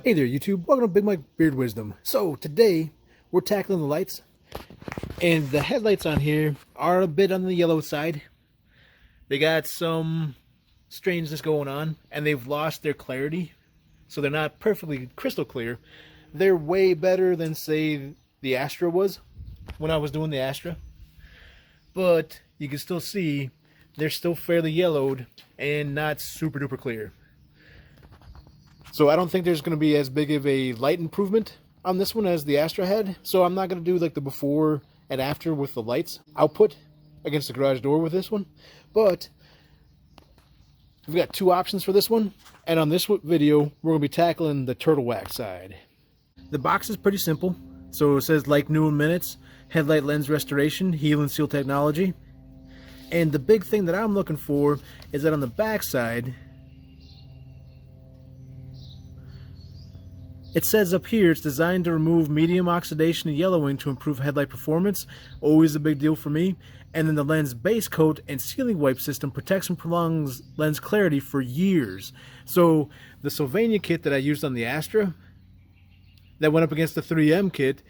Hey there YouTube, welcome to Big Mike Beard Wisdom. So today we're tackling the lights, and the headlights on here are a bit on the yellow side. They got some strangeness going on and they've lost their clarity, so they're not perfectly crystal clear. They're way better than, say, the Astra was when I was doing the Astra, but you can still see they're still fairly yellowed and not super duper clear. So I don't think there's going to be as big of a light improvement on this one as the Astra had. So I'm not going to do like the before and after with the lights output against the garage door with this one. But we've got two options for this one. And on this video, we're going to be tackling the turtle wax side. The box is pretty simple. So it says like new in minutes, headlight lens restoration, heal and seal technology. And the big thing that I'm looking for is that on the back side, it says up here it's designed to remove medium oxidation and yellowing to improve headlight performance. Always a big deal for me. And then the lens base coat and sealing wipe system protects and prolongs lens clarity for years. So the Sylvania kit that I used on the Astra, that went up against the 3M kit,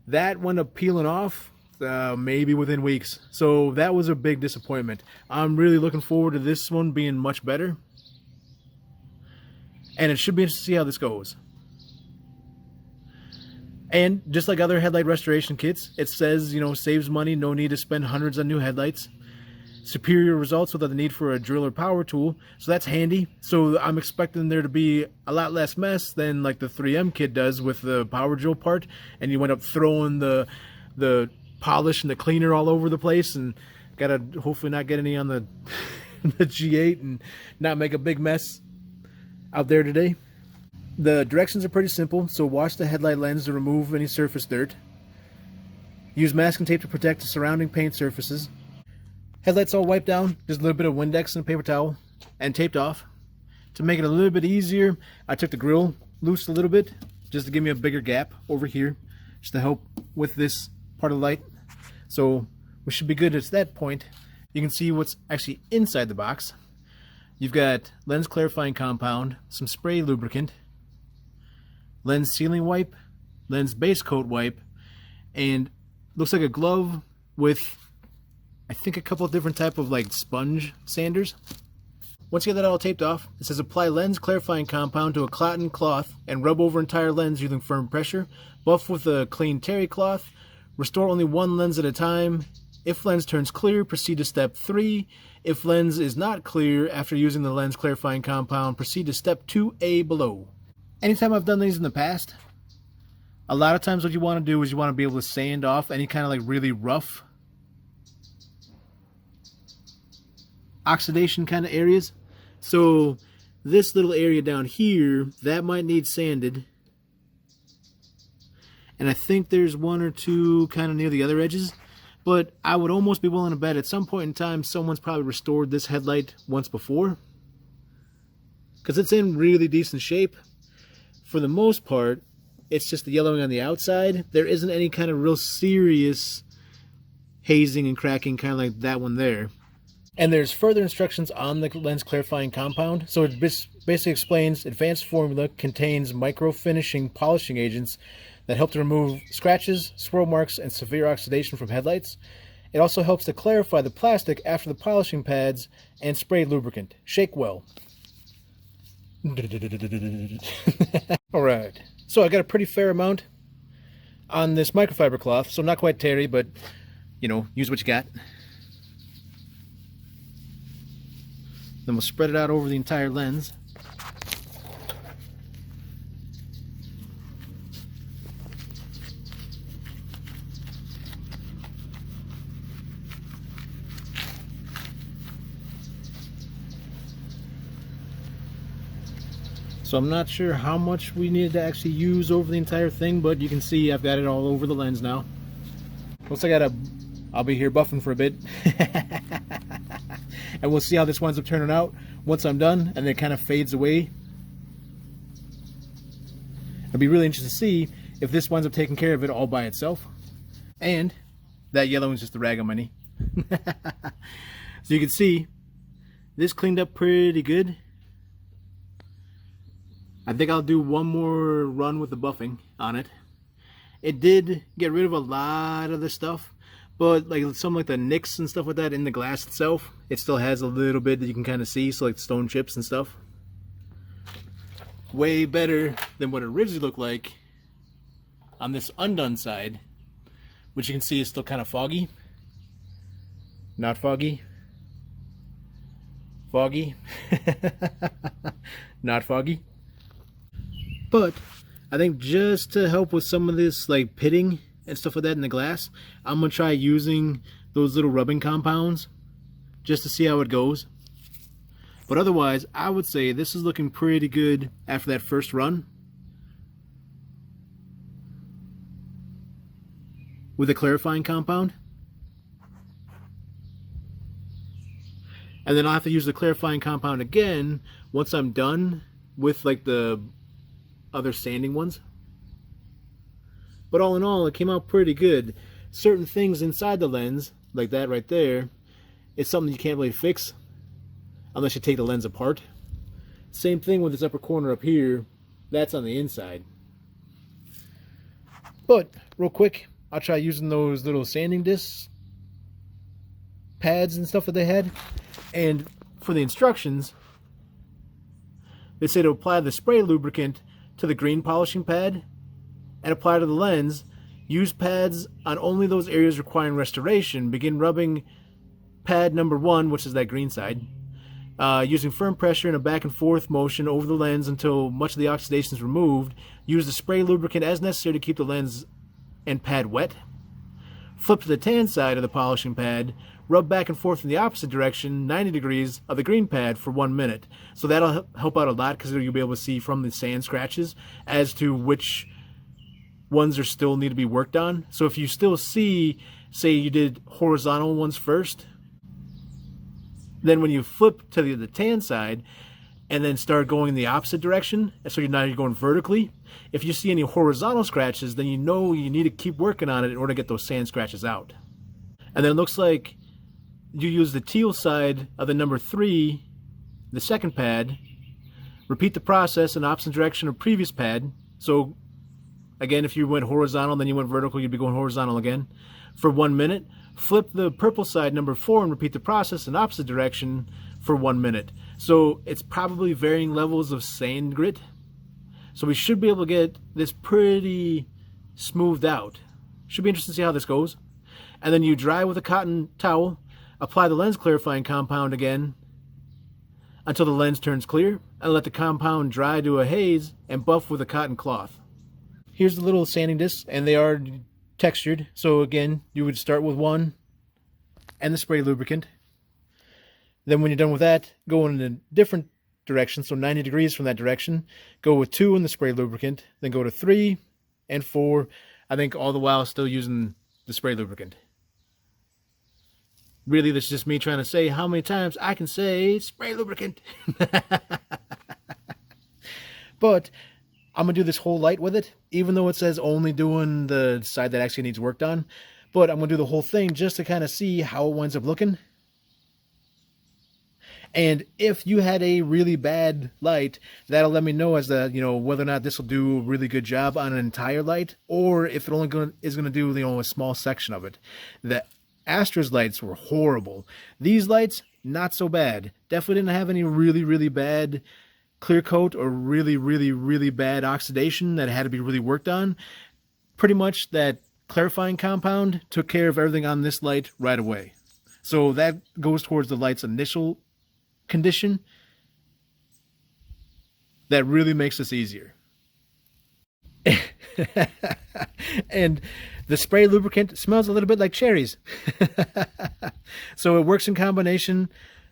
that went up peeling off maybe within weeks. So that was a big disappointment. I'm really looking forward to this one being much better. And it should be interesting to see how this goes. And just like other headlight restoration kits, it says, saves money, no need to spend hundreds on new headlights. Superior results without the need for a drill or power tool. So that's handy. So I'm expecting there to be a lot less mess than like the 3M kit does with the power drill part. And you end up throwing the polish and the cleaner all over the place. And gotta hopefully not get any on the, the G8 and not make a big mess out there today. The directions are pretty simple, so wash the headlight lens to remove any surface dirt. Use masking tape to protect the surrounding paint surfaces. Headlights all wiped down, just a little bit of Windex and a paper towel, and taped off. To make it a little bit easier, I took the grill loose a little bit, just to give me a bigger gap over here, just to help with this part of the light. So we should be good at that point. You can see what's actually inside the box. You've got lens clarifying compound, some spray lubricant, lens sealing wipe, lens base coat wipe, and looks like a glove with, I think, a couple of different type of like sponge sanders. Once you get that all taped off, it says apply lens clarifying compound to a cotton cloth and rub over entire lens using firm pressure. Buff with a clean terry cloth. Restore only one lens at a time. If lens turns clear, proceed to step 3. If lens is not clear after using the lens clarifying compound, proceed to step 2A below. Anytime I've done these in the past, a lot of times what you want to do is you want to be able to sand off any kind of like really rough oxidation kind of areas. So this little area down here, that might need sanded. And I think there's one or two kind of near the other edges. But I would almost be willing to bet at some point in time someone's probably restored this headlight once before, because it's in really decent shape. For the most part, it's just the yellowing on the outside. There isn't any kind of real serious hazing and cracking kind of like that one there. And there's further instructions on the lens clarifying compound. So it basically explains advanced formula contains micro finishing polishing agents that help to remove scratches, swirl marks, and severe oxidation from headlights. It also helps to clarify the plastic after the polishing pads and spray lubricant. Shake well. Alright, so I got a pretty fair amount on this microfiber cloth, so not quite terry, but use what you got. Then we'll spread it out over the entire lens. So I'm not sure how much we needed to actually use over the entire thing, but you can see I've got it all over the lens now. Looks like I'll be here buffing for a bit. And we'll see how this winds up turning out once I'm done, and then it kind of fades away. It'll be really interesting to see if this winds up taking care of it all by itself. And that yellow is just a rag on my knee. So you can see this cleaned up pretty good. I think I'll do one more run with the buffing on it. It did get rid of a lot of the stuff, but like some like the nicks and stuff like that in the glass itself, it still has a little bit that you can kind of see, so like stone chips and stuff. Way better than what it originally looked like on this undone side, which you can see is still kind of foggy. Not foggy. Foggy. Not foggy. But I think just to help with some of this like pitting and stuff like that in the glass, I'm gonna try using those little rubbing compounds just to see how it goes. But otherwise, I would say this is looking pretty good after that first run with a clarifying compound. And then I'll have to use the clarifying compound again once I'm done with like the other sanding ones. But all in all, it came out pretty good. Certain things inside the lens, like that right there, it's something you can't really fix unless you take the lens apart. Same thing with this upper corner up here, that's on the inside. But real quick, I'll try using those little sanding discs, pads and stuff that they had. And for the instructions, they say to apply the spray lubricant to the green polishing pad and apply to the lens. Use pads on only those areas requiring restoration. Begin rubbing pad number 1, which is that green side, using firm pressure in a back and forth motion over the lens until much of the oxidation is removed. Use the spray lubricant as necessary to keep the lens and pad wet. Flip to the tan side of the polishing pad. Rub back and forth in the opposite direction, 90 degrees, of the green pad for 1 minute. So that'll help out a lot because you'll be able to see from the sand scratches as to which ones are still need to be worked on. So if you still see, say you did horizontal ones first, then when you flip to the tan side and then start going the opposite direction, so now you're going vertically, if you see any horizontal scratches, then you know you need to keep working on it in order to get those sand scratches out. And then it looks like you use the teal side of the number 3, the second pad. Repeat the process in opposite direction of previous pad. So again, if you went horizontal, then you went vertical, you'd be going horizontal again for 1 minute. Flip the purple side, number 4, and repeat the process in opposite direction for 1 minute. So it's probably varying levels of sand grit. So we should be able to get this pretty smoothed out. Should be interesting to see how this goes. And then you dry with a cotton towel. Apply the lens clarifying compound again until the lens turns clear, and let the compound dry to a haze and buff with a cotton cloth. Here's the little sanding discs, and they are textured. So again, you would start with 1 and the spray lubricant. Then when you're done with that, go in a different direction, so 90 degrees from that direction. Go with 2 in the spray lubricant, then go to 3 and 4. I think all the while still using the spray lubricant. Really, this is just me trying to say how many times I can say spray lubricant. But I'm going to do this whole light with it, even though it says only doing the side that actually needs work done. But I'm going to do the whole thing just to kind of see how it winds up looking. And if you had a really bad light, that'll let me know as to, whether or not this will do a really good job on an entire light, or if it only is going to do, a small section of it. The Astra's lights were horrible. These lights, not so bad. Definitely didn't have any really, really bad clear coat or really, really, really bad oxidation that had to be really worked on. Pretty much that clarifying compound took care of everything on this light right away. So that goes towards the light's initial condition. That really makes this easier. And the spray lubricant smells a little bit like cherries. So it works in combination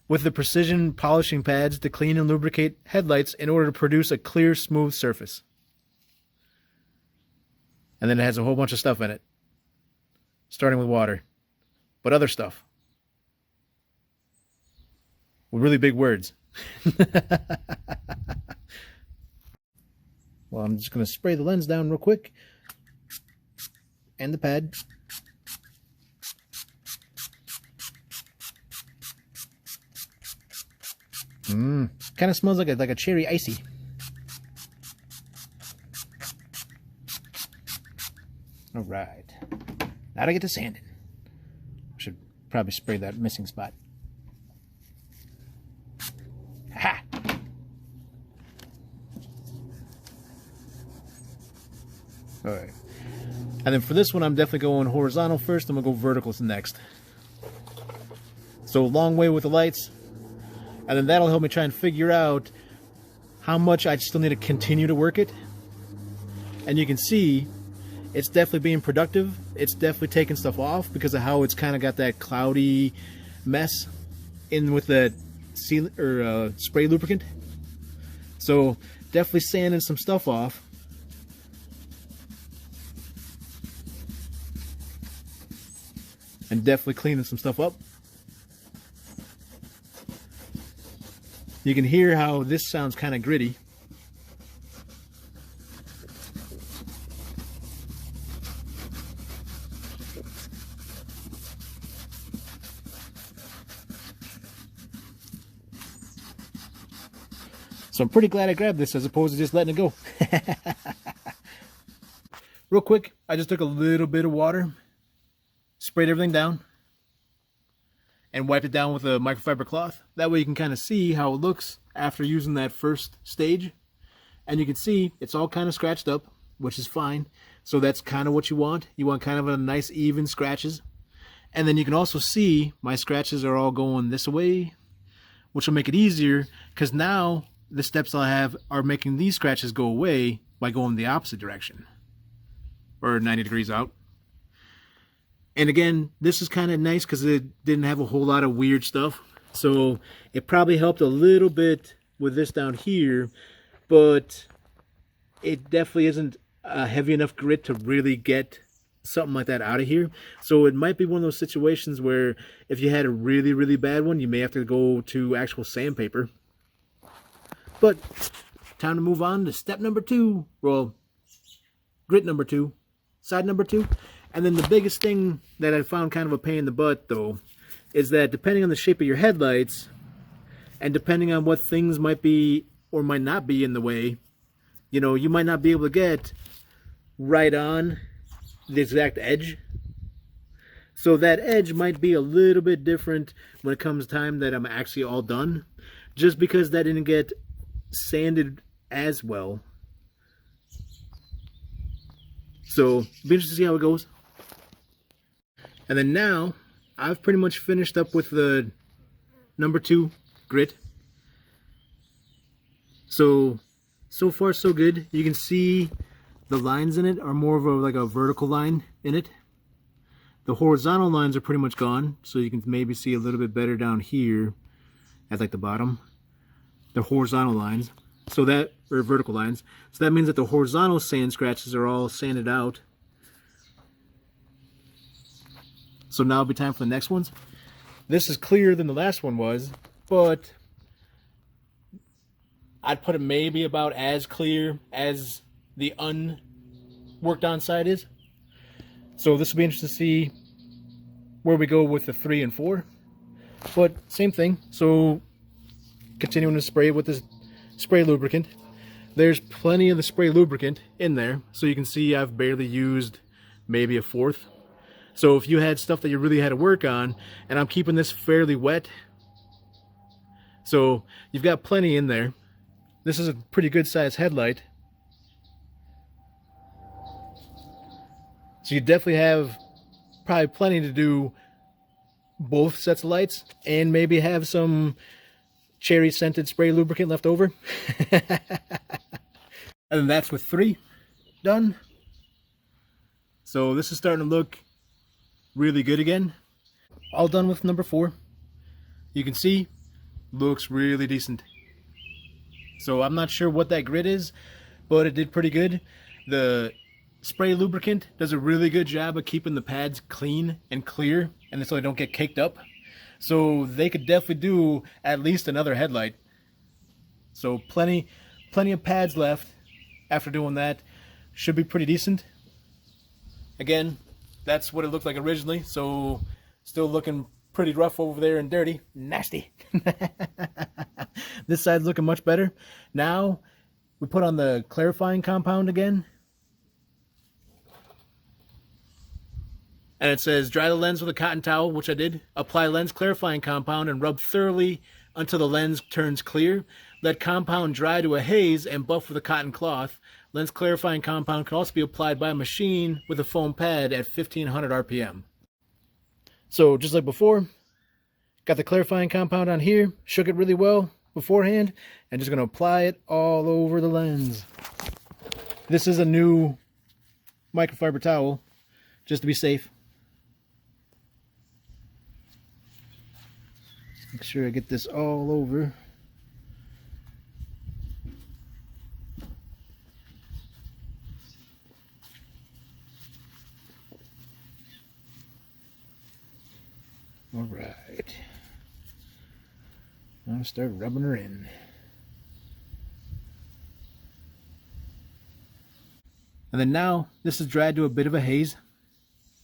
with the precision polishing pads to clean and lubricate headlights in order to produce a clear, smooth surface. And then it has a whole bunch of stuff in it, starting with water, but other stuff with really big words. Well, I'm just going to spray the lens down real quick. And the pad. Kind of smells like a cherry icy. All right. Now to get to sanding. Should probably spray that missing spot. Ha! All right. And then for this one, I'm definitely going horizontal first. I'm going to go vertical next. So long way with the lights. And then that'll help me try and figure out how much I still need to continue to work it. And you can see it's definitely being productive. It's definitely taking stuff off because of how it's kind of got that cloudy mess in with the spray lubricant. So definitely sanding some stuff off. And definitely cleaning some stuff up. You can hear how this sounds kind of gritty. So I'm pretty glad I grabbed this as opposed to just letting it go. Real quick, I just took a little bit of water, sprayed everything down, and wiped it down with a microfiber cloth. That way you can kind of see how it looks after using that first stage. And you can see it's all kind of scratched up, which is fine. So that's kind of what you want. You want kind of a nice even scratches. And then you can also see my scratches are all going this way, which will make it easier because now the steps I have are making these scratches go away by going the opposite direction, or 90 degrees out. And again, this is kind of nice because it didn't have a whole lot of weird stuff. So it probably helped a little bit with this down here, but it definitely isn't a heavy enough grit to really get something like that out of here. So it might be one of those situations where if you had a really, really bad one, you may have to go to actual sandpaper. But time to move on to step number 2. Well, grit number 2, side number 2. And then the biggest thing that I found kind of a pain in the butt, though, is that depending on the shape of your headlights and depending on what things might be or might not be in the way, you know, you might not be able to get right on the exact edge. So that edge might be a little bit different when it comes time that I'm actually all done, just because that didn't get sanded as well. So be interested to see how it goes. And then now I've pretty much finished up with the number 2 grit. So far so good. You can see the lines in it are more of like a vertical line in it. The horizontal lines are pretty much gone, so you can maybe see a little bit better down here at like the bottom. The horizontal lines, so that, or vertical lines, so that means that the horizontal sand scratches are all sanded out. So now it'll be time for the next ones. This is clearer than the last one was, but I'd put it maybe about as clear as the unworked on side is. So this will be interesting to see where we go with the 3 and 4. But same thing. So continuing to spray with this spray lubricant. There's plenty of the spray lubricant in there. So you can see I've barely used maybe a fourth. So if you had stuff that you really had to work on, and I'm keeping this fairly wet, so you've got plenty in there. This is a pretty good sized headlight. So you definitely have probably plenty to do both sets of lights and maybe have some cherry scented spray lubricant left over. And then that's with 3 done. So this is starting to look really good again. All done with number 4. You can see looks really decent. So I'm not sure what that grit is, but it did pretty good. The spray lubricant does a really good job of keeping the pads clean and clear, and so they don't get caked up. So they could definitely do at least another headlight. So plenty of pads left after doing that. Should be pretty decent. Again, that's what it looked like originally, so still looking pretty rough over there and dirty. Nasty. This side's looking much better. Now we put on the clarifying compound again. And it says, dry the lens with a cotton towel, which I did. Apply lens clarifying compound and rub thoroughly until the lens turns clear. Let compound dry to a haze and buff with a cotton cloth. Lens clarifying compound can also be applied by a machine with a foam pad at 1500 RPM. So just like before, got the clarifying compound on here, shook it really well beforehand, and just going to apply it all over the lens. This is a new microfiber towel, just to be safe. Make sure I get this all over. All right. I'll start rubbing her in. And then now this is dried to a bit of a haze.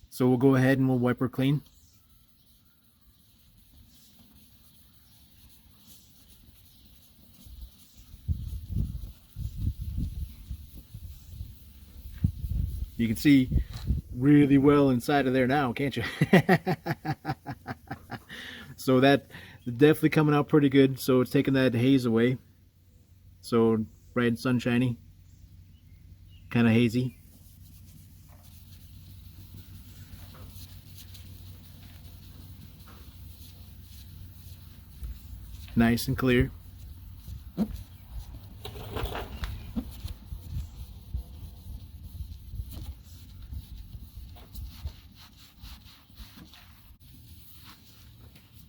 So we'll go ahead and we'll wipe her clean. You can see really well inside of there now, can't you? So that definitely coming out pretty good. So it's taking that haze away. So bright and sunshiny, kind of hazy. Nice and clear.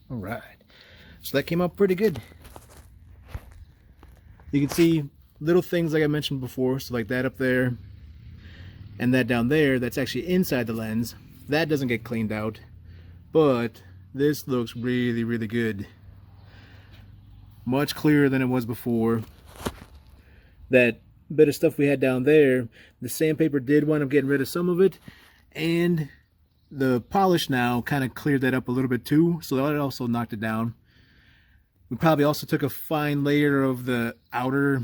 All right, so that came out pretty good. You can see little things like I mentioned before, so like that up there and that down there, that's actually inside the lens. That doesn't get cleaned out, but this looks really, really good. Much clearer than it was before. That bit of stuff we had down there, the sandpaper did wind up getting rid of some of it, and the polish now kind of cleared that up a little bit too, so that also knocked it down. We probably also took a fine layer of the outer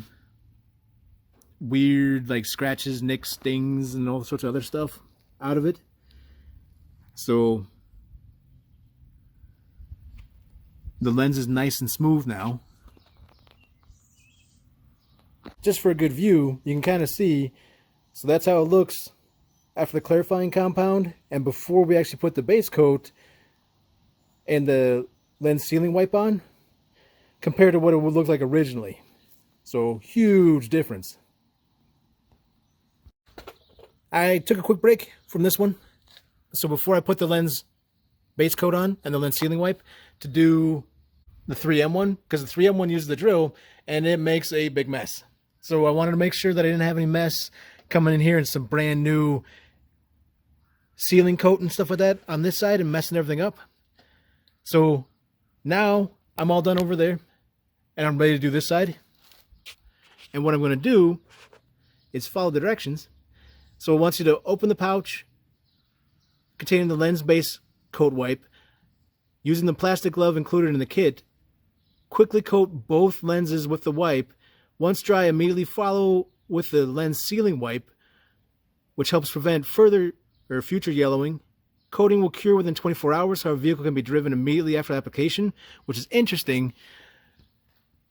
weird like scratches, nicks, stings, and all sorts of other stuff out of it. So the lens is nice and smooth now. Just for a good view, you can kind of see, so that's how it looks after the clarifying compound and before we actually put the base coat and the lens sealing wipe on, compared to what it would look like originally. So huge difference. I took a quick break from this one. So before I put the lens base coat on and the lens sealing wipe, to do the 3M one, because the 3M one uses the drill and it makes a big mess. So I wanted to make sure that I didn't have any mess coming in here and some brand new sealing coat and stuff like that on this side and messing everything up. So now I'm all done over there and I'm ready to do this side. And what I'm going to do is follow the directions. So it wants you to open the pouch containing the lens base coat wipe. Using the plastic glove included in the kit, quickly coat both lenses with the wipe. Once dry, immediately follow with the lens sealing wipe, which helps prevent further or future yellowing. Coating will cure within 24 hours, so our vehicle can be driven immediately after application, which is interesting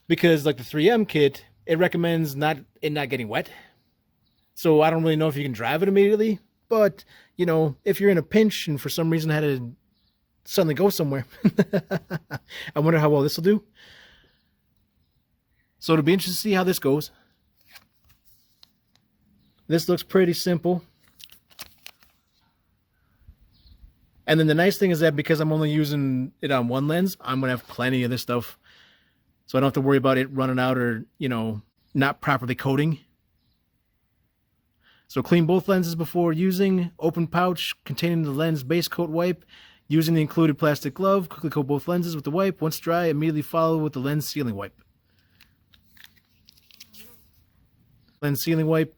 because like the 3M kit, it recommends it not getting wet. So I don't really know if you can drive it immediately, but you know, if you're in a pinch and for some reason had to suddenly go somewhere, I wonder how well this will do. So it'll be interesting to see how this goes. This looks pretty simple. And then the nice thing is that because I'm only using it on one lens, I'm going to have plenty of this stuff. So I don't have to worry about it running out or, you know, not properly coating. So clean both lenses before using. Open pouch containing the lens base coat wipe. Using the included plastic glove, quickly coat both lenses with the wipe. Once dry, immediately follow with the lens sealing wipe. Lens sealing wipe.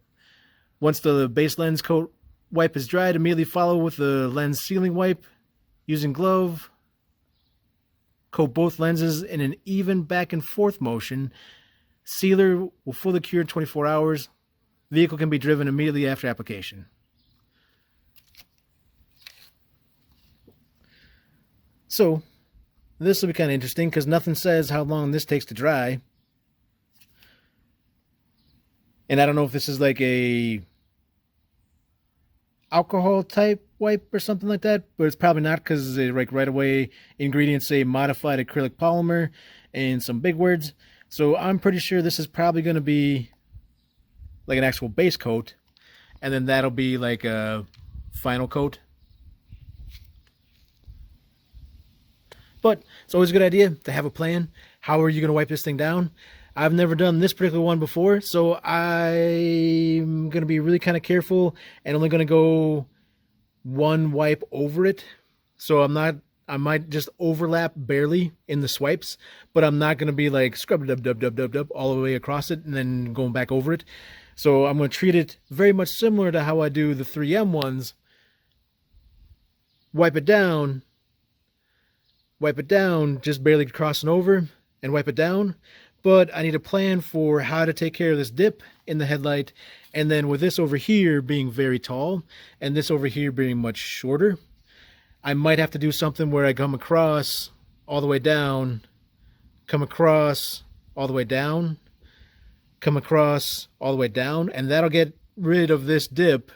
Once the base lens coat wipe is dried, immediately follow with the lens sealing wipe. Using glove, coat both lenses in an even back and forth motion. Sealer will fully cure in 24 hours. Vehicle can be driven immediately after application. So this will be kind of interesting because nothing says how long this takes to dry. And I don't know if this is like a alcohol type wipe or something like that, but it's probably not because like right away ingredients say modified acrylic polymer and some big words. So I'm pretty sure this is probably going to be like an actual base coat, and then that'll be like a final coat. But it's always a good idea to have a plan. How are you going to wipe this thing down? I've never done this particular one before, so I'm going to be really kind of careful and only going to go one wipe over it. So I might just overlap barely in the swipes, but I'm not going to be like scrub dub all the way across it and then going back over it. So I'm going to treat it very much similar to how I do the 3M ones. Wipe it down, just barely crossing over, and wipe it down. But I need a plan for how to take care of this dip in the headlight, and then with this over here being very tall, and this over here being much shorter, I might have to do something where I come across all the way down, come across all the way down, come across all the way down, and that'll get rid of this dip.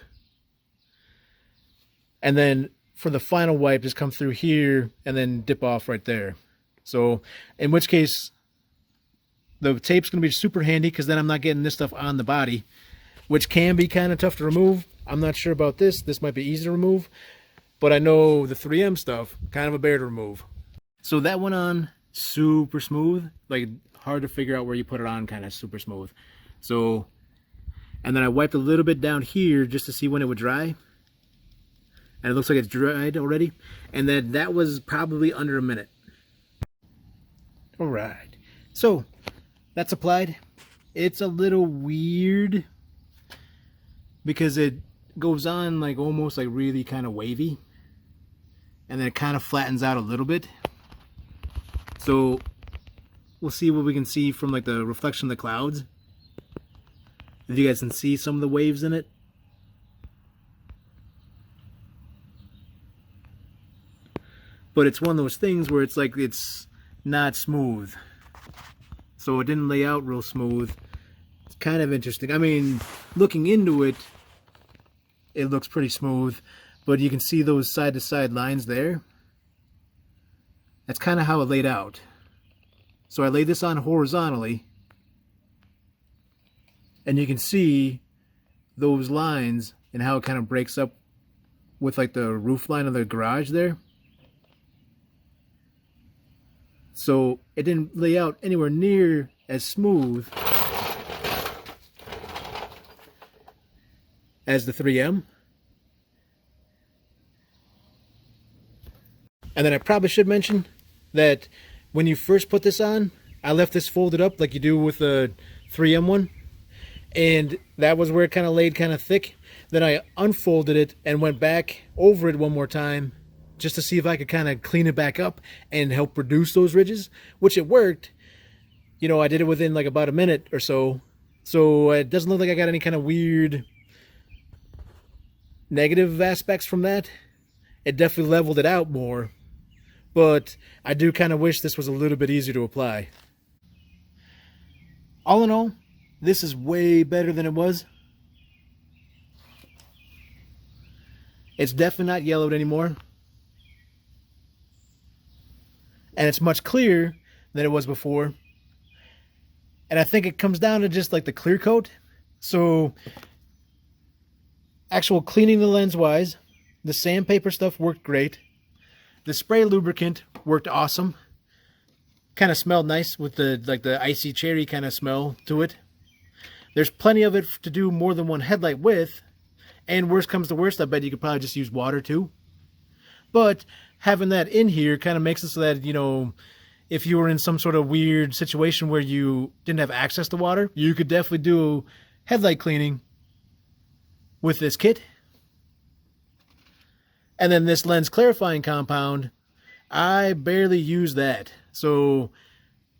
And then for the final wipe, just come through here and then dip off right there. So in which case, the tape's going to be super handy because then I'm not getting this stuff on the body, which can be kind of tough to remove. I'm not sure about this. This might be easy to remove, but I know the 3M stuff, kind of a bear to remove. So that went on super smooth, like hard to figure out where you put it on, kind of super smooth. So, and then I wiped a little bit down here just to see when it would dry. And it looks like it's dried already. And then that was probably under a minute. All right. So that's applied. It's a little weird because it goes on like almost like really kind of wavy. And then it kind of flattens out a little bit. So we'll see what we can see from like the reflection of the clouds. If you guys can see some of the waves in it. But it's one of those things where it's like it's not smooth. So it didn't lay out real smooth. It's kind of interesting. I mean, looking into it, it looks pretty smooth. But you can see those side-to-side lines there. That's kind of how it laid out. So I laid this on horizontally. And you can see those lines and how it kind of breaks up with like the roof line of the garage there. So it didn't lay out anywhere near as smooth as the 3M. And then I probably should mention that when you first put this on, I left this folded up like you do with the 3M one. And that was where it kind of laid kind of thick. Then I unfolded it and went back over it one more time just to see if I could kind of clean it back up and help reduce those ridges, which it worked. You know, I did it within like about a minute or so. So it doesn't look like I got any kind of weird negative aspects from that. It definitely leveled it out more. But I do kind of wish this was a little bit easier to apply. All in all, this is way better than it was. It's definitely not yellowed anymore. And it's much clearer than it was before. And I think it comes down to just like the clear coat. So, actual cleaning the lens wise, the sandpaper stuff worked great. The spray lubricant worked awesome. Kind of smelled nice with the like the icy cherry kind of smell to it. There's plenty of it to do more than one headlight with. And worst comes to worst, I bet you could probably just use water too. But having that in here kind of makes it so that, you know, if you were in some sort of weird situation where you didn't have access to water, you could definitely do headlight cleaning with this kit. And then this lens clarifying compound, I barely use that. So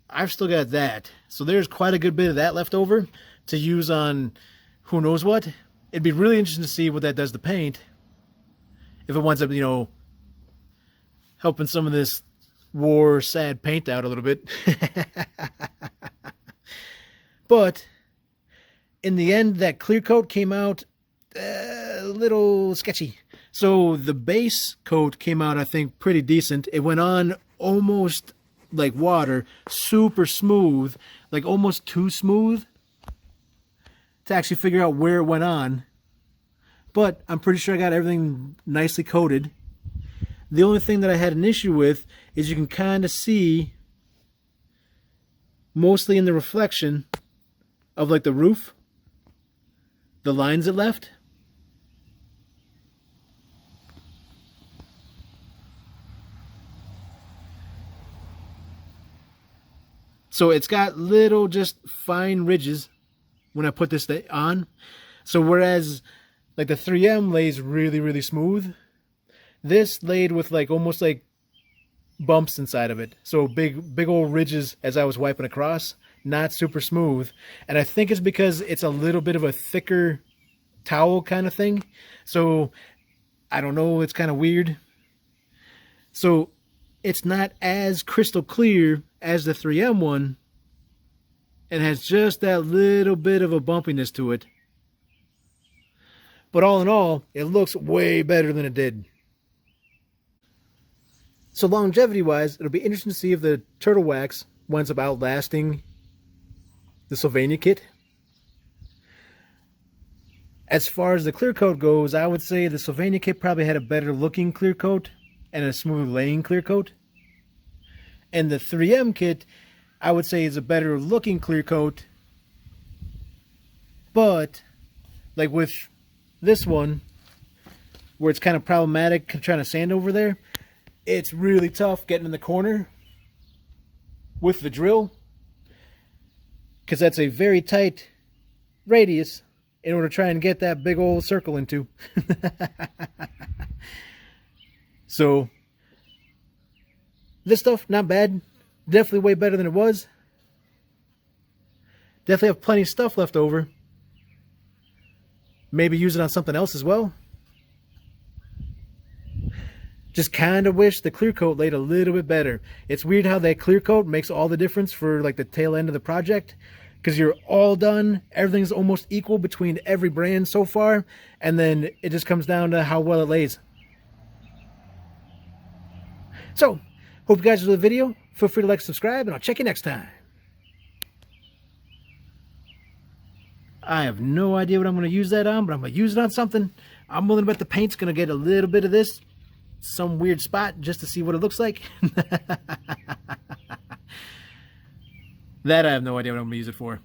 I've still got that. So there's quite a good bit of that left over to use on who knows what. It'd be really interesting to see what that does to paint. If it winds up, you know, helping some of this wore sad paint out a little bit. But in the end, that clear coat came out a little sketchy. So the base coat came out, I think, pretty decent. It went on almost like water, super smooth, like almost too smooth to actually figure out where it went on. But I'm pretty sure I got everything nicely coated. The only thing that I had an issue with is you can kind of see, mostly in the reflection of like the roof, the lines it left. So it's got little just fine ridges when I put this on. So whereas like the 3M lays really, really smooth, this laid with like almost like bumps inside of it. So big old ridges as I was wiping across, not super smooth. And I think it's because it's a little bit of a thicker towel kind of thing. So I don't know, it's kind of weird. So it's not as crystal clear as the 3M one, and has just that little bit of a bumpiness to it. But all in all, it looks way better than it did. So longevity wise, it'll be interesting to see if the turtle wax winds up outlasting the Sylvania kit. As far as the clear coat goes, I would say the Sylvania kit probably had a better looking clear coat and a smooth laying clear coat. And the 3M kit, I would say, is a better looking clear coat. But like with this one, where it's kind of problematic trying to sand over there, it's really tough getting in the corner with the drill, because that's a very tight radius in order to try and get that big old circle into. So this stuff, not bad. Definitely way better than it was. Definitely have plenty of stuff left over. Maybe use it on something else as well. Just kind of wish the clear coat laid a little bit better. It's weird how that clear coat makes all the difference for like the tail end of the project, because you're all done. Everything's almost equal between every brand so far, and then it just comes down to how well it lays. So, hope you guys enjoyed the video. Feel free to like, subscribe, and I'll check you next time. I have no idea what I'm going to use that on, but I'm going to use it on something. I'm willing to bet the paint's going to get a little bit of this, some weird spot, just to see what it looks like. That I have no idea what I'm going to use it for.